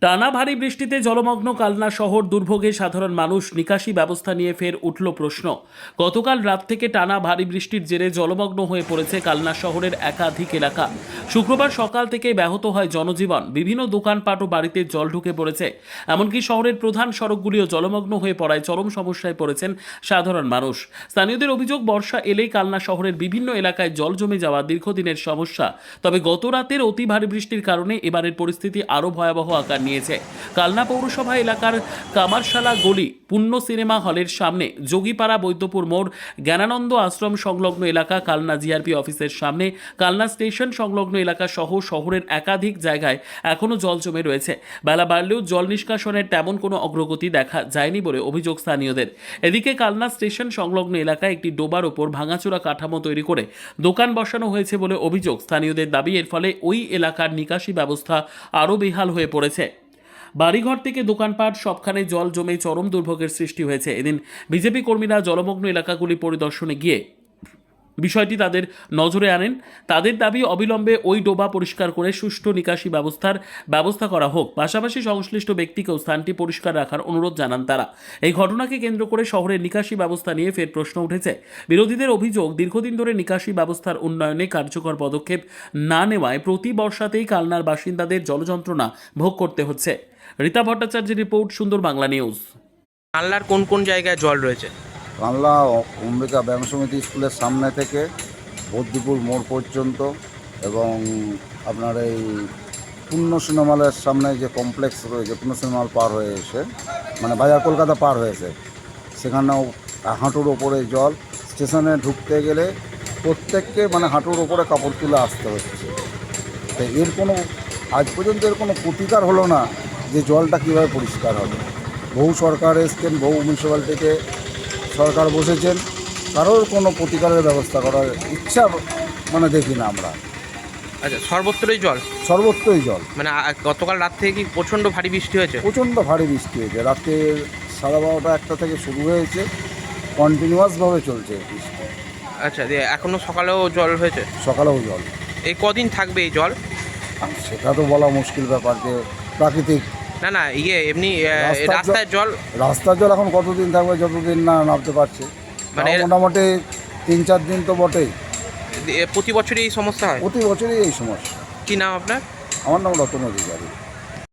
টানা ভারী বৃষ্টিতে জলমগ্ন কালনা শহর দুর্ভোগে সাধারণ মানুষ নিকাশি ব্যবস্থা নিয়ে ফের উঠল প্রশ্ন। গতকাল রাত থেকে টানা ভারী বৃষ্টির জেরে জলমগ্ন হয়ে পড়েছে কালনা শহরের একাধিক এলাকা। শুক্রবার সকাল থেকে ব্যাহত হয় জনজীবন, বিভিন্ন দোকানপাট ও বাড়িতে জল ঢুকে পড়েছে। এমনকি শহরের প্রধান সড়কগুলিও জলমগ্ন হয়ে পড়ায় চরম সমস্যায় পড়েছেন সাধারণ মানুষ। স্থানীয়দের অভিযোগ, বর্ষা এলেই কালনা শহরের বিভিন্ন এলাকায় জল জমে যাওয়া দীর্ঘদিনের সমস্যা। তবে গত রাতের অতি ভারী বৃষ্টির কারণে এবারের পরিস্থিতি আরও ভয়াবহ আকার নিয়েছে। কালনা পৌরসভা এলাকার কামারশালা গলি, পূর্ণ সিনেমা হলের সামনে, যোগীপাড়া বৈদ্যপুর মোড়, জ্ঞানানন্দ আশ্রম সংলগ্ন এলাকা, কালনা জিআরপি অফিসের সামনে, কালনা স্টেশন সংলগ্ন এলাকা সহ শহরের একাধিক জায়গায় এখনও জল জমে রয়েছে। বেলা বাড়লেও জল নিষ্কাশনের তেমন কোনো অগ্রগতি দেখা যায়নি বলে অভিযোগ স্থানীয়দের। এদিকে কালনা স্টেশন সংলগ্ন এলাকায় একটি ডোবার ওপর ভাঙাচোরা কাঠামো তৈরি করে দোকান বসানো হয়েছে বলে অভিযোগ স্থানীয়দের। দাবি, এর ফলে ওই এলাকার নিকাশি ব্যবস্থা আরও বেহাল হয়ে পড়েছে। বাড়িঘর থেকে দোকানপাট সবখানে জল জমে চরম দুর্ভোগের সৃষ্টি হয়েছে। এদিন বিজেপি কর্মীরা জলমগ্ন এলাকাগুলি পরিদর্শনে গিয়ে বিষয়টি তাদের নজরে আনেন। তাদের দাবি, অবিলম্বে ওই ডোবা পরিষ্কার করে সুষ্ঠু নিকাশি ব্যবস্থা করা হোক। পাশাপাশি সংশ্লিষ্ট ব্যক্তিকেও স্থানটি পরিষ্কার রাখার অনুরোধ জানান তারা। এই ঘটনাকে কেন্দ্র করে শহরের নিকাশি ব্যবস্থা নিয়ে ফের প্রশ্ন উঠেছে। বিরোধীদের অভিযোগ, দীর্ঘদিন ধরে নিকাশি ব্যবস্থার উন্নয়নে কার্যকর পদক্ষেপ না নেওয়ায় প্রতি বর্ষাতেই কালনার বাসিন্দাদের জলযন্ত্রণা ভোগ করতে হচ্ছে। রীতা ভট্টাচার্যের রিপোর্ট, সুন্দর বাংলা নিউজ। কালনার কোন কোন জায়গায় জল রয়েছে? কালনা অম্বিকা ব্যায়াম সমিতি স্কুলের সামনে থেকে বদ্যিপুর মোড় পর্যন্ত, এবং আপনার এই পূর্ণ সিনেমা হলের সামনে যে কমপ্লেক্স রয়েছে, পূর্ণ সিনেমা হল পার হয়ে এসে মানে বাজার কলকাতা পার হয়েছে, সেখানেও হাঁটুর ওপরে জল। স্টেশনে ঢুকতে গেলে প্রত্যেককে মানে হাঁটুর ওপরে কাপড় তুলে আসতে হচ্ছে। তো এর কোনো আজ পর্যন্ত এর কোনো প্রতিকার হলো না যে জলটা কীভাবে পরিষ্কার হবে। বহু সরকার এসছেন, বহু মিউনিসিপ্যালিটিতে সরকার বসেছেন, কারোর কোনো প্রতিকারের ব্যবস্থা করার ইচ্ছা মানে দেখি না আমরা। আচ্ছা, সর্বত্রই জল? সর্বত্রই জল। মানে গতকাল রাত থেকে কি প্রচণ্ড ভারী বৃষ্টি হয়েছে? প্রচণ্ড ভারী বৃষ্টি হয়েছে। রাতে 12:30 1টা থেকে শুরু হয়েছে, কন্টিনিউয়াসভাবে চলছে বৃষ্টি। আচ্ছা, দিয়ে এখনও সকালেও জল হয়েছে? সকালেও জল। এই কদিন থাকবে এই জল? আর সেটা তো বলা মুশকিল ব্যাপার, যে প্রাকৃতিক না এমনি রাস্তায় জল? রাস্তার জল এখন কতদিন থাকবে, যতদিন না নামতে পারছে। মানে মোটামুটি 3-4 দিন তো বটেই। প্রতি বছরই এই সমস্যা হয়? প্রতি বছরই এই সমস্যা। কি নাম আপনার? আমার নাম রতন অধিকারী।